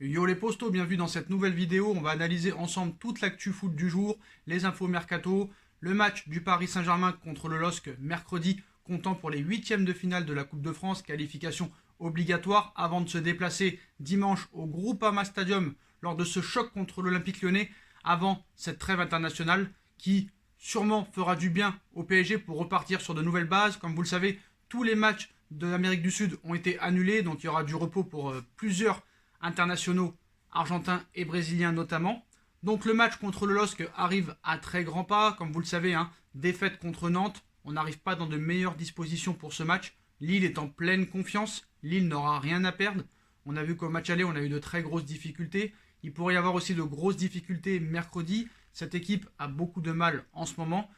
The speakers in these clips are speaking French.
Yo les postos, bienvenue dans cette nouvelle vidéo. On va analyser ensemble toute l'actu foot du jour, les infos mercato, le match du Paris Saint-Germain contre le LOSC mercredi, comptant pour les huitièmes de finale de la Coupe de France, qualification obligatoire avant de se déplacer dimanche au Groupama Stadium lors de ce choc contre l'Olympique Lyonnais, avant cette trêve internationale qui sûrement fera du bien au PSG pour repartir sur de nouvelles bases. Comme vous le savez, tous les matchs de l'Amérique du Sud ont été annulés, donc il y aura du repos pour plusieurs internationaux argentins et brésiliens notamment. Donc le match contre le LOSC arrive à très grands pas. Comme vous le savez, défaite contre Nantes. On n'arrive pas dans de meilleures dispositions pour ce match. Lille est en pleine confiance. Lille n'aura rien à perdre. On a vu qu'au match aller, on a eu de très grosses difficultés. Il pourrait y avoir aussi de grosses difficultés mercredi. Cette équipe a beaucoup de mal en ce moment.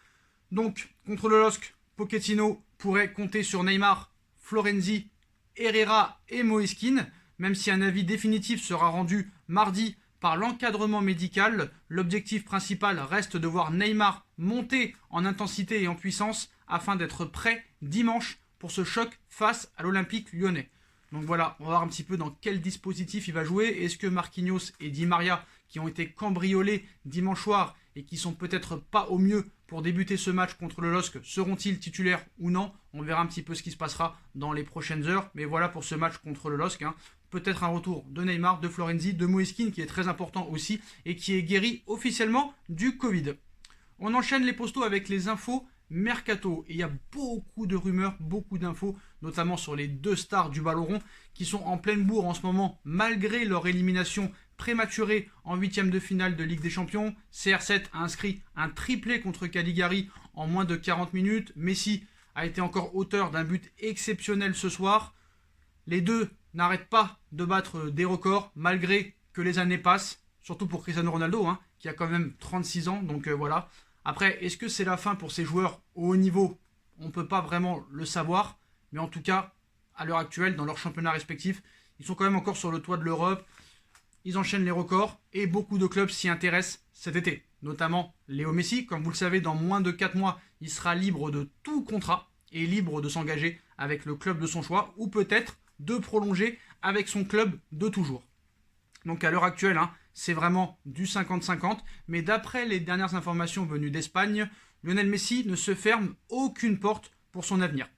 Donc, contre le LOSC, Pochettino pourrait compter sur Neymar, Florenzi, Herrera et Moise Kean. Même si un avis définitif sera rendu mardi par l'encadrement médical, l'objectif principal reste de voir Neymar monter en intensité et en puissance afin d'être prêt dimanche pour ce choc face à l'Olympique Lyonnais. Donc voilà, on va voir un petit peu dans quel dispositif il va jouer. Est-ce que Marquinhos et Di Maria, qui ont été cambriolés dimanche soir et qui sont peut-être pas au mieux pour débuter ce match contre le LOSC, seront-ils titulaires ou non? On verra un petit peu ce qui se passera dans les prochaines heures. Mais voilà pour ce match contre le LOSC. Peut-être un retour de Neymar, de Florenzi, de Moise Kean qui est très important aussi et qui est guéri officiellement du Covid. On enchaîne les postos avec les infos mercato. Et il y a beaucoup de rumeurs, beaucoup d'infos, notamment sur les deux stars du ballon rond qui sont en pleine bourre en ce moment malgré leur élimination prématurée en huitième de finale de Ligue des Champions. CR7 a inscrit un triplé contre Cagliari en moins de 40 minutes. Messi a été encore auteur d'un but exceptionnel ce soir. Les deux n'arrêtent pas de battre des records malgré que les années passent, surtout pour Cristiano Ronaldo qui a quand même 36 ans, donc voilà. Après, est-ce que c'est la fin pour ces joueurs au haut niveau? On ne peut pas vraiment le savoir, mais en tout cas, à l'heure actuelle, dans leurs championnats respectifs, ils sont quand même encore sur le toit de l'Europe, ils enchaînent les records et beaucoup de clubs s'y intéressent cet été, notamment Léo Messi. Comme vous le savez, dans moins de 4 mois, il sera libre de tout contrat et libre de s'engager avec le club de son choix ou peut-être de prolonger avec son club de toujours. Donc à l'heure actuelle, c'est vraiment du 50-50. Mais d'après les dernières informations venues d'Espagne, Lionel Messi ne se ferme aucune porte pour son avenir.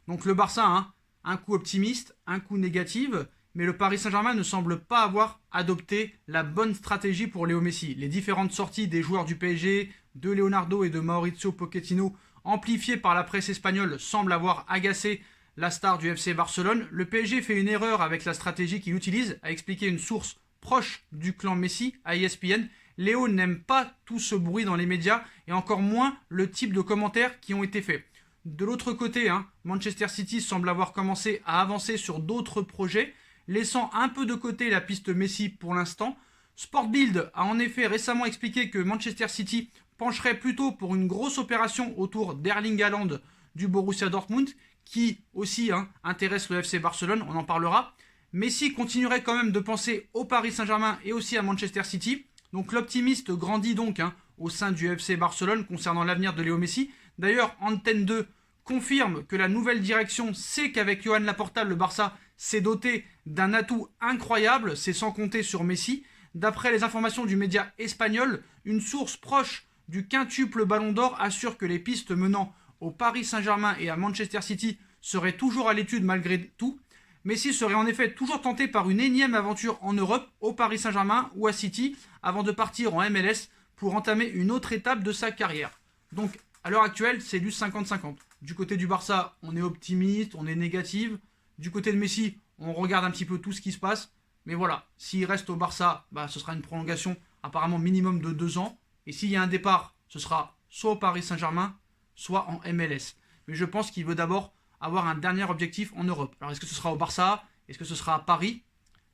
Donc le Barça, un coup optimiste, un coup négatif. Mais le Paris Saint-Germain ne semble pas avoir adopté la bonne stratégie pour Léo Messi. Les différentes sorties des joueurs du PSG, de Leonardo et de Mauricio Pochettino, amplifiées par la presse espagnole, semblent avoir agacé la star du FC Barcelone. Le PSG fait une erreur avec la stratégie qu'il utilise, a expliqué une source proche du clan Messi à ESPN. Léo n'aime pas tout ce bruit dans les médias et encore moins le type de commentaires qui ont été faits. De l'autre côté, Manchester City semble avoir commencé à avancer sur d'autres projets, laissant un peu de côté la piste Messi pour l'instant. Sportbild a en effet récemment expliqué que Manchester City pencherait plutôt pour une grosse opération autour d'Erling Haaland du Borussia Dortmund, qui aussi intéresse le FC Barcelone, on en parlera. Messi continuerait quand même de penser au Paris Saint-Germain et aussi à Manchester City. Donc l'optimiste grandit donc au sein du FC Barcelone concernant l'avenir de Léo Messi. D'ailleurs, Antenne 2 confirme que la nouvelle direction sait qu'avec Johan Laporta, le Barça s'est doté d'un atout incroyable, c'est sans compter sur Messi. D'après les informations du média espagnol, une source proche du quintuple Ballon d'Or assure que les pistes menant au Paris Saint-Germain et à Manchester City seraient toujours à l'étude malgré tout. Messi serait en effet toujours tenté par une énième aventure en Europe, au Paris Saint-Germain ou à City, avant de partir en MLS pour entamer une autre étape de sa carrière. Donc, à l'heure actuelle, c'est du 50-50. Du côté du Barça, on est optimiste, on est négatif. Du côté de Messi, on regarde un petit peu tout ce qui se passe. Mais voilà, s'il reste au Barça, ce sera une prolongation apparemment minimum de 2 ans. Et s'il y a un départ, ce sera soit au Paris Saint-Germain, soit en MLS. Mais je pense qu'il veut d'abord avoir un dernier objectif en Europe. Alors est-ce que ce sera au Barça? Est-ce que ce sera à Paris?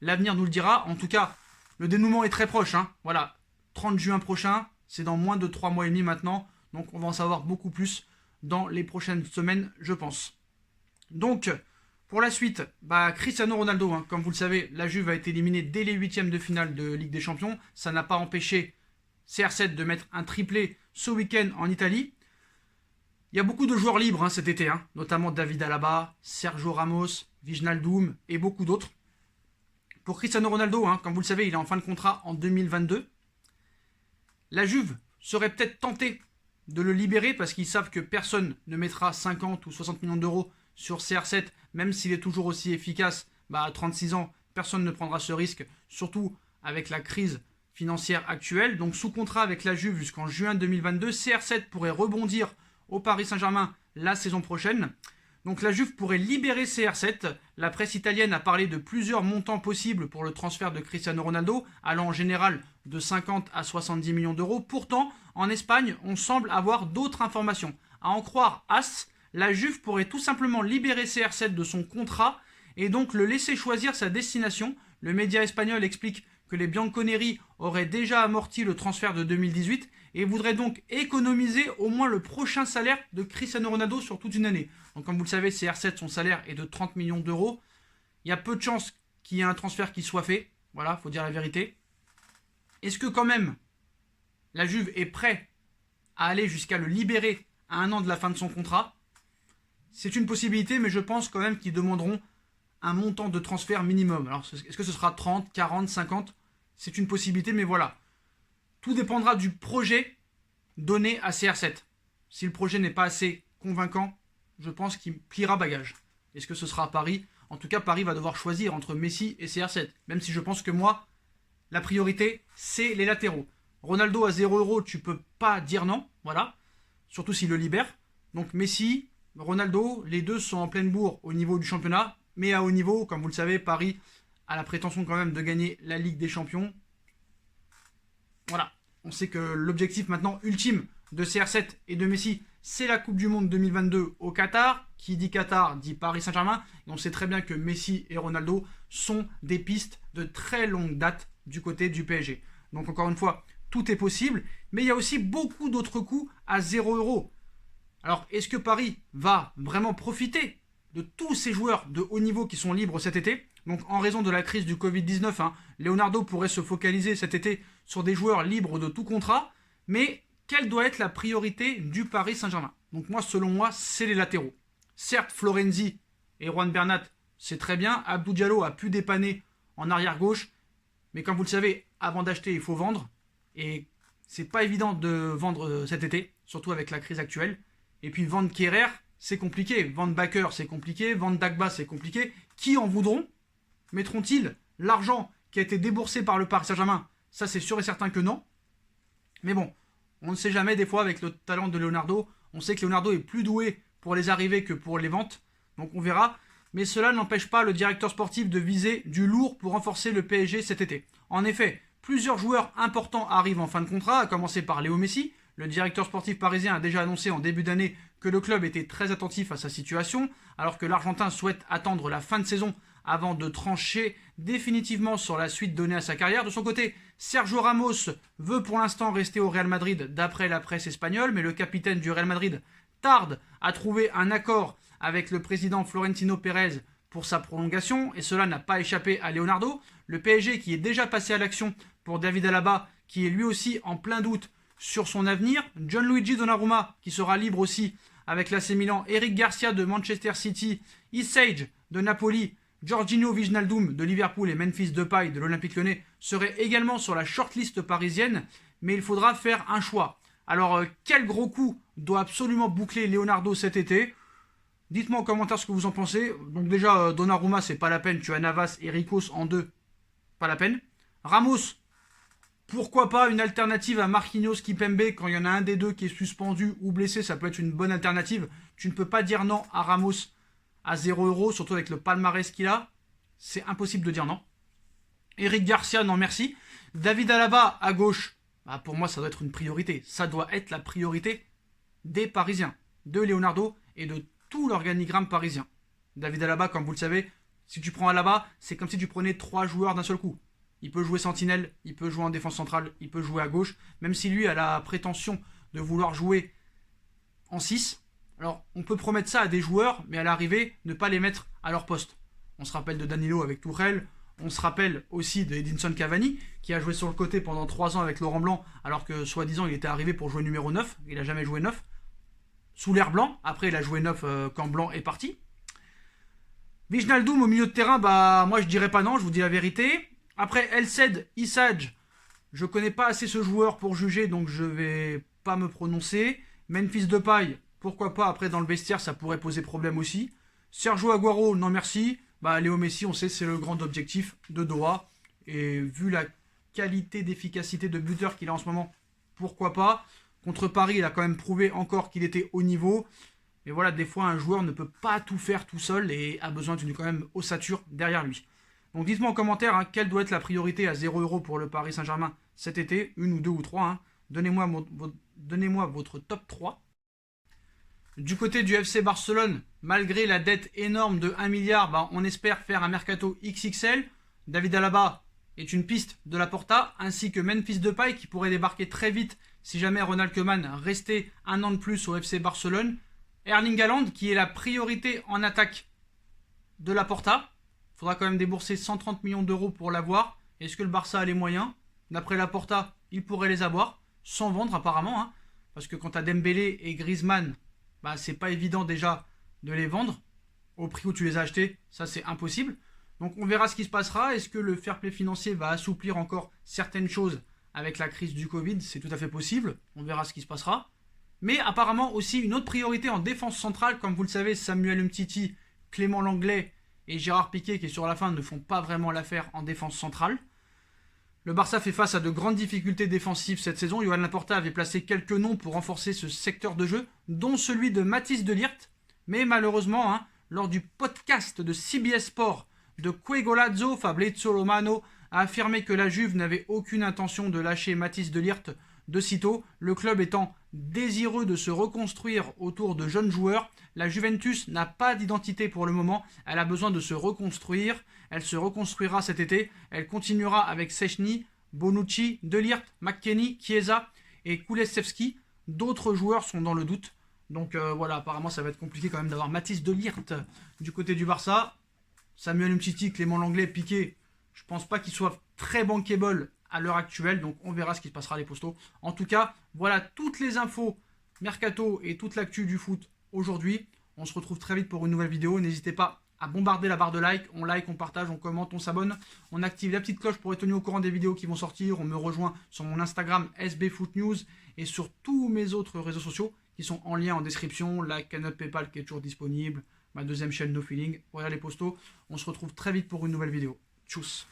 L'avenir nous le dira. En tout cas, le dénouement est très proche. Voilà, 30 juin prochain, c'est dans moins de 3 mois et demi maintenant. Donc on va en savoir beaucoup plus dans les prochaines semaines, je pense. Donc, pour la suite, Cristiano Ronaldo, comme vous le savez, la Juve a été éliminée dès les huitièmes de finale de Ligue des Champions. Ça n'a pas empêché CR7 de mettre un triplé ce week-end en Italie. Il y a beaucoup de joueurs libres cet été, notamment David Alaba, Sergio Ramos, Wijnaldum et beaucoup d'autres. pour Cristiano Ronaldo, comme vous le savez, il est en fin de contrat en 2022. La Juve serait peut-être tentée de le libérer parce qu'ils savent que personne ne mettra 50 ou 60 millions d'euros sur CR7, même s'il est toujours aussi efficace. À 36 ans, personne ne prendra ce risque, surtout avec la crise financière actuelle. Donc sous contrat avec la Juve jusqu'en juin 2022, CR7 pourrait rebondir au Paris Saint-Germain la saison prochaine. Donc la Juve pourrait libérer CR7. La presse italienne a parlé de plusieurs montants possibles pour le transfert de Cristiano Ronaldo, allant en général de 50 à 70 millions d'euros. Pourtant, en Espagne, on semble avoir d'autres informations. À en croire AS, la Juve pourrait tout simplement libérer CR7 de son contrat et donc le laisser choisir sa destination. Le média espagnol explique que les Bianconeri auraient déjà amorti le transfert de 2018 et voudraient donc économiser au moins le prochain salaire de Cristiano Ronaldo sur toute une année. Donc comme vous le savez, CR7, son salaire est de 30 millions d'euros. Il y a peu de chances qu'il y ait un transfert qui soit fait. Voilà, il faut dire la vérité. Est-ce que quand même la Juve est prête à aller jusqu'à le libérer à 1 an de la fin de son contrat? C'est une possibilité, mais je pense quand même qu'ils demanderont un montant de transfert minimum. Alors, est-ce que ce sera 30, 40, 50 ? C'est une possibilité, mais voilà. Tout dépendra du projet donné à CR7. Si le projet n'est pas assez convaincant, je pense qu'il pliera bagage. Est-ce que ce sera à Paris ? En tout cas, Paris va devoir choisir entre Messi et CR7. Même si je pense que moi, la priorité, c'est les latéraux. Ronaldo à 0 €, tu peux pas dire non. Voilà. Surtout s'il le libère. Donc Messi, Ronaldo, les deux sont en pleine bourre au niveau du championnat. Mais à haut niveau, comme vous le savez, Paris a la prétention quand même de gagner la Ligue des Champions. Voilà. On sait que l'objectif maintenant ultime de CR7 et de Messi, c'est la Coupe du Monde 2022 au Qatar. Qui dit Qatar dit Paris Saint-Germain. Et on sait très bien que Messi et Ronaldo sont des pistes de très longue date du côté du PSG. Donc encore une fois, tout est possible. Mais il y a aussi beaucoup d'autres coups à 0 €. Alors, est-ce que Paris va vraiment profiter de tous ces joueurs de haut niveau qui sont libres cet été? Donc, en raison de la crise du Covid-19, Leonardo pourrait se focaliser cet été sur des joueurs libres de tout contrat. Mais quelle doit être la priorité du Paris Saint-Germain? Donc, selon moi, c'est les latéraux. Certes, Florenzi et Juan Bernat, c'est très bien. Abdou Diallo a pu dépanner en arrière-gauche. Mais comme vous le savez, avant d'acheter, il faut vendre. Et c'est pas évident de vendre cet été, surtout avec la crise actuelle. Et puis vendre Kehrer, c'est compliqué. Vendre Bakker, c'est compliqué. Vendre Dagba, c'est compliqué. Qui en voudront? Mettront-ils l'argent qui a été déboursé par le Paris Saint-Germain? Ça, c'est sûr et certain que non. Mais bon, on ne sait jamais des fois avec le talent de Leonardo. On sait que Leonardo est plus doué pour les arrivées que pour les ventes. Donc on verra. Mais cela n'empêche pas le directeur sportif de viser du lourd pour renforcer le PSG cet été. En effet, plusieurs joueurs importants arrivent en fin de contrat, à commencer par Léo Messi. Le directeur sportif parisien a déjà annoncé en début d'année que le club était très attentif à sa situation, alors que l'Argentin souhaite attendre la fin de saison avant de trancher définitivement sur la suite donnée à sa carrière. De son côté, Sergio Ramos veut pour l'instant rester au Real Madrid d'après la presse espagnole, mais le capitaine du Real Madrid tarde à trouver un accord avec le président Florentino Pérez pour sa prolongation, et cela n'a pas échappé à Leonardo. Le PSG qui est déjà passé à l'action pour David Alaba, qui est lui aussi en plein doute sur son avenir. Gianluigi Donnarumma, qui sera libre aussi avec l'AC Milan. Eric Garcia de Manchester City. Isage de Napoli. Jorginho Wijnaldum de Liverpool et Memphis Depay de l'Olympique Lyonnais seraient également sur la shortlist parisienne. Mais il faudra faire un choix. Alors, quel gros coup doit absolument boucler Leonardo cet été? Dites-moi en commentaire ce que vous en pensez. Donc déjà, Donnarumma, c'est pas la peine. Tu as Navas et Ricos en deux. Pas la peine. Ramos, pourquoi pas une alternative à Marquinhos Kipembe quand il y en a un des deux qui est suspendu ou blessé, ça peut être une bonne alternative. Tu ne peux pas dire non à Ramos à 0 €, surtout avec le palmarès qu'il a. C'est impossible de dire non. Eric Garcia, non merci. David Alaba à gauche, pour moi ça doit être une priorité. Ça doit être la priorité des Parisiens, de Leonardo et de tout l'organigramme parisien. David Alaba, comme vous le savez, si tu prends Alaba, c'est comme si tu prenais 3 joueurs d'un seul coup. Il peut jouer sentinelle, il peut jouer en défense centrale, il peut jouer à gauche, même si lui a la prétention de vouloir jouer en 6. Alors, on peut promettre ça à des joueurs, mais à l'arrivée, ne pas les mettre à leur poste. On se rappelle de Danilo avec Tourelle, on se rappelle aussi de Edinson Cavani, qui a joué sur le côté pendant 3 ans avec Laurent Blanc, alors que, soi-disant, il était arrivé pour jouer numéro 9, il n'a jamais joué 9. Sous l'air Blanc, après il a joué 9 quand Blanc est parti. Wijnaldum au milieu de terrain, bah moi je dirais pas non, je vous dis la vérité. Après Elsed, Isaj, je connais pas assez ce joueur pour juger, donc je vais pas me prononcer. Memphis Depay, pourquoi pas, après dans le vestiaire ça pourrait poser problème aussi. Sergio Aguero, non merci. Bah Léo Messi, on sait c'est le grand objectif de Doha. Et vu la qualité d'efficacité de buteur qu'il a en ce moment, pourquoi pas. Contre Paris, il a quand même prouvé encore qu'il était au niveau. Mais voilà, des fois, un joueur ne peut pas tout faire tout seul et a besoin d'une quand même ossature derrière lui. Donc dites-moi en commentaire hein, quelle doit être la priorité à 0 € pour le Paris Saint-Germain cet été, une ou deux ou trois. Hein. Donnez-moi votre top 3. Du côté du FC Barcelone, malgré la dette énorme de 1 milliard, bah, on espère faire un mercato XXL. David Alaba est une piste de la Porta, ainsi que Memphis Depay qui pourrait débarquer très vite si jamais Ronald Koeman restait un an de plus au FC Barcelone. Erling Haaland qui est la priorité en attaque de la Porta. Il faudra quand même débourser 130 millions d'euros pour l'avoir. Est-ce que le Barça a les moyens? D'après la Porta, il pourrait les avoir, sans vendre apparemment. Hein, parce que quand tu as Dembélé et Griezmann, bah, c'est pas évident déjà de les vendre au prix où tu les as achetés. Ça, c'est impossible. Donc on verra ce qui se passera. Est-ce que le fair play financier va assouplir encore certaines choses avec la crise du Covid? C'est tout à fait possible. On verra ce qui se passera. Mais apparemment aussi une autre priorité en défense centrale. Comme vous le savez, Samuel Umtiti, Clément Langlais et Gérard Piqué, qui sur la fin ne font pas vraiment l'affaire en défense centrale. Le Barça fait face à de grandes difficultés défensives cette saison. Johan Laporta avait placé quelques noms pour renforcer ce secteur de jeu, dont celui de Mathys de Ligt. Mais malheureusement, hein, lors du podcast de CBS Sport de Quegolazzo, Fabrizio Romano a affirmé que la Juve n'avait aucune intention de lâcher Mathys de Ligt de sitôt, le club étant désireux de se reconstruire autour de jeunes joueurs. La Juventus n'a pas d'identité pour le moment, elle a besoin de se reconstruire, elle se reconstruira cet été, elle continuera avec Szczęsny, Bonucci, De Ligt, McKennie, Chiesa et Kulusevski. D'autres joueurs sont dans le doute, donc voilà, apparemment ça va être compliqué quand même d'avoir Mathys de Ligt du côté du Barça. Samuel Umtiti, Clément Langlais, Piqué, je pense pas qu'ils soient très bankable à l'heure actuelle, donc on verra ce qui se passera les postos. En tout cas, voilà toutes les infos mercato et toute l'actu du foot aujourd'hui. On se retrouve très vite pour une nouvelle vidéo. N'hésitez pas à bombarder la barre de like. On like, on partage, on commente, on s'abonne. On active la petite cloche pour être tenu au courant des vidéos qui vont sortir. On me rejoint sur mon Instagram SBFootNews et sur tous mes autres réseaux sociaux qui sont en lien en description. La cagnotte PayPal qui est toujours disponible. Ma deuxième chaîne No Feeling. Voilà les postos. On se retrouve très vite pour une nouvelle vidéo. Tchuss.